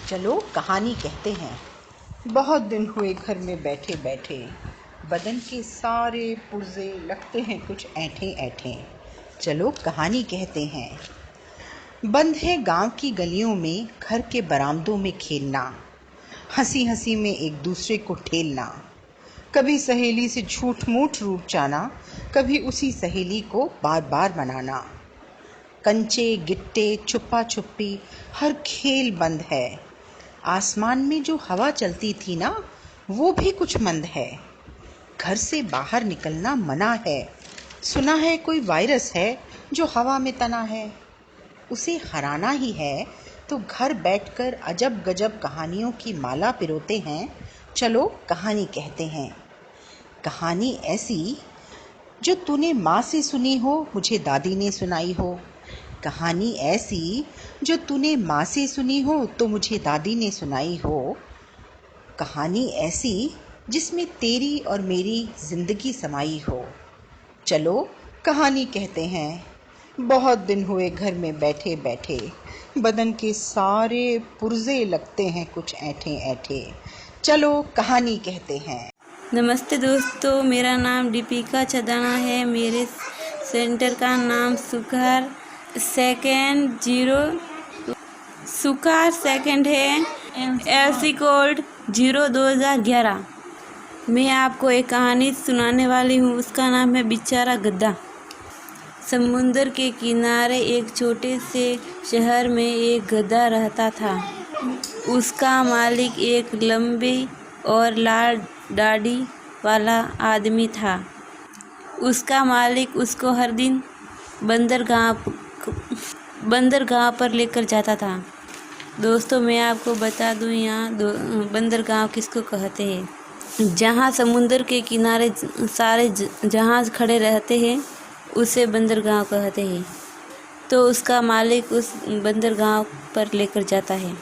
चलो कहानी कहते हैं। बहुत दिन हुए घर में बैठे बैठे, बदन के सारे पुर्जे लगते हैं कुछ ऐंठे ऐंठे। चलो कहानी कहते हैं। बंद है गांव की गलियों में, घर के बरामदों में खेलना, हंसी हंसी में एक दूसरे को ठेलना, कभी सहेली से झूठ मूठ रूठ जाना, कभी उसी सहेली को बार बार मनाना। कंचे गिट्टे छुपा छुपी हर खेल बंद है। आसमान में जो हवा चलती थी ना, वो भी कुछ मंद है। घर से बाहर निकलना मना है। सुना है कोई वायरस है जो हवा में तना है। उसे हराना ही है तो घर बैठकर अजब गजब कहानियों की माला पिरोते हैं। चलो कहानी कहते हैं। कहानी ऐसी जो तूने माँ से सुनी हो, मुझे दादी ने सुनाई हो। कहानी ऐसी जो तूने माँ से सुनी हो तो मुझे दादी ने सुनाई हो। कहानी ऐसी जिसमें तेरी और मेरी ज़िंदगी समाई हो। चलो कहानी कहते हैं। बहुत दिन हुए घर में बैठे बैठे, बदन के सारे पुर्जे लगते हैं कुछ ऐंठे ऐंठे। चलो कहानी कहते हैं। नमस्ते दोस्तों, मेरा नाम दीपिका चदाना है। मेरे सेंटर का नाम सुखार सेकंड है। LC code 0-2011। मैं आपको एक कहानी सुनाने वाली हूँ। उसका नाम है बेचारा गधा। समुंदर के किनारे एक छोटे से शहर में एक गधा रहता था। उसका मालिक एक लंबी और लाल दाढ़ी वाला आदमी था। उसका मालिक उसको हर दिन बंदरगाह पर लेकर जाता था। दोस्तों, मैं आपको बता दूं, यहाँ बंदरगाह किसको कहते हैं। जहाँ समुंदर के किनारे सारे जहाज़ खड़े रहते हैं, उसे बंदरगाह कहते हैं। तो उसका मालिक उस बंदरगाह पर लेकर जाता है।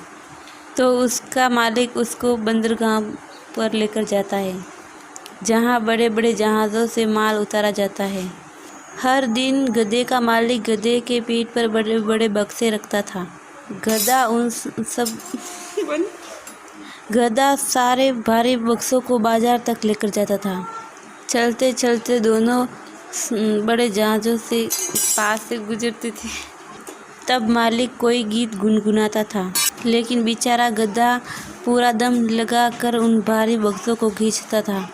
उसको बंदरगाह पर लेकर जाता है, जहाँ बड़े बड़े जहाज़ों से माल उतारा जाता है। हर दिन गधे का मालिक गधे के पीठ पर बड़े बड़े बक्से रखता था। गधा सारे भारी बक्सों को बाजार तक लेकर जाता था। चलते चलते दोनों बड़े जहाज़ों से पास से गुजरते थे। तब मालिक कोई गीत गुनगुनाता था, लेकिन बेचारा गधा पूरा दम लगा कर उन भारी बक्सों को खींचता था।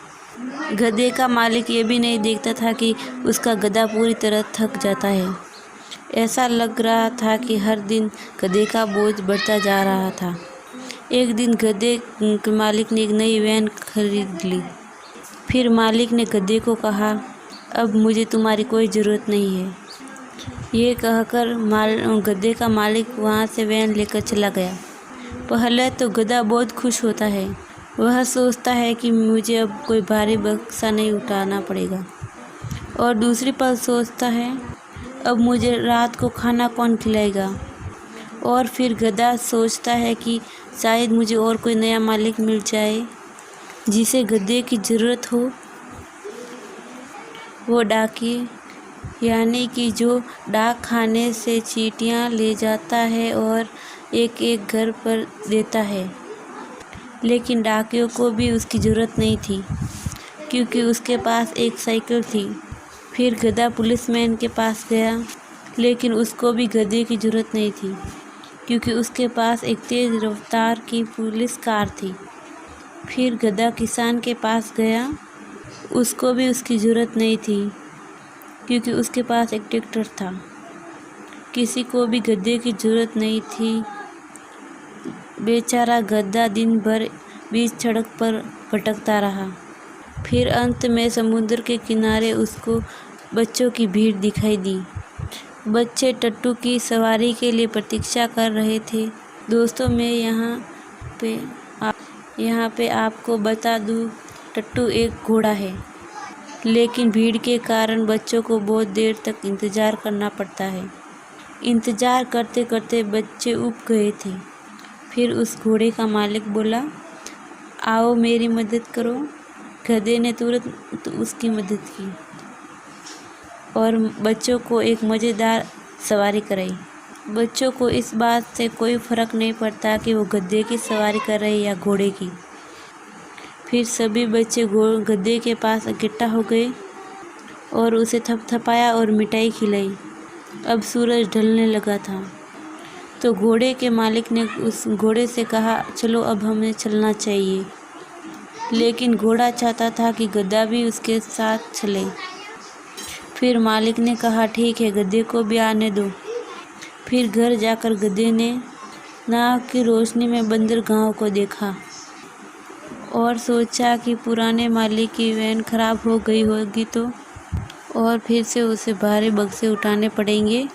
गधे का मालिक ये भी नहीं देखता था कि उसका गधा पूरी तरह थक जाता है। ऐसा लग रहा था कि हर दिन गधे का बोझ बढ़ता जा रहा था। एक दिन गधे के मालिक ने एक नई वैन खरीद ली। फिर मालिक ने गधे को कहा, अब मुझे तुम्हारी कोई ज़रूरत नहीं है। ये कहकर गधे का मालिक वहाँ से वैन लेकर चला गया। पहले तो गधा बहुत खुश होता है। वह सोचता है कि मुझे अब कोई भारी बक्सा नहीं उठाना पड़ेगा। और दूसरी पल सोचता है, अब मुझे रात को खाना कौन खिलाएगा। और फिर गधा सोचता है कि शायद मुझे और कोई नया मालिक मिल जाए जिसे गधे की ज़रूरत हो। वो डाकिया, यानी कि जो डाक खाने से चींटियाँ ले जाता है और एक एक घर पर देता है। लेकिन डाकियों को भी उसकी ज़रूरत नहीं थी, क्योंकि उसके पास एक साइकिल थी। फिर गधा पुलिसमैन के पास गया, लेकिन उसको भी गधे की ज़रूरत नहीं थी, क्योंकि उसके पास एक तेज़ रफ्तार की पुलिस कार थी। फिर गधा किसान के पास गया, उसको भी उसकी ज़रूरत नहीं थी, क्योंकि उसके पास एक ट्रैक्टर था। किसी को भी गधे की ज़रूरत नहीं थी। बेचारा गधा दिन भर बीच सड़क पर भटकता रहा। फिर अंत में समुद्र के किनारे उसको बच्चों की भीड़ दिखाई दी। बच्चे टट्टू की सवारी के लिए प्रतीक्षा कर रहे थे। दोस्तों, मैं यहाँ पे आपको बता दूँ, टट्टू एक घोड़ा है, लेकिन भीड़ के कारण बच्चों को बहुत देर तक इंतज़ार करना पड़ता है। इंतज़ार करते करते बच्चे ऊब गए थे। फिर उस घोड़े का मालिक बोला, आओ मेरी मदद करो। गधे ने तुरंत उसकी मदद की और बच्चों को एक मज़ेदार सवारी कराई। बच्चों को इस बात से कोई फर्क नहीं पड़ता कि वो गधे की सवारी कर रहे या घोड़े की। फिर सभी बच्चे गधे के पास इकट्ठा हो गए और उसे थपथपाया और मिठाई खिलाई। अब सूरज ढलने लगा था, तो घोड़े के मालिक ने उस घोड़े से कहा, चलो अब हमें चलना चाहिए। लेकिन घोड़ा चाहता था कि गधा भी उसके साथ चले। फिर मालिक ने कहा, ठीक है, गधे को भी आने दो। फिर घर जाकर गधे ने नाक की रोशनी में बंदरगाह को देखा और सोचा कि पुराने मालिक की वैन खराब हो गई होगी तो और फिर से उसे भारी बक्से उठाने पड़ेंगे।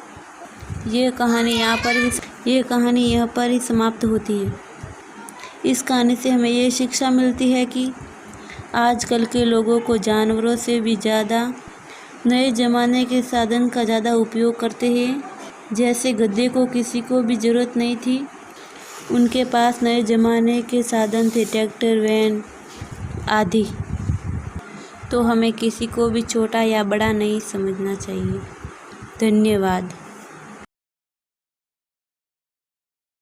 ये कहानी यहाँ पर ही समाप्त होती है। इस कहानी से हमें ये शिक्षा मिलती है कि आजकल के लोगों को जानवरों से भी ज़्यादा नए ज़माने के साधन का ज़्यादा उपयोग करते हैं। जैसे गधे को किसी को भी ज़रूरत नहीं थी, उनके पास नए ज़माने के साधन थे, ट्रैक्टर, वैन आदि। तो हमें किसी को भी छोटा या बड़ा नहीं समझना चाहिए। धन्यवाद।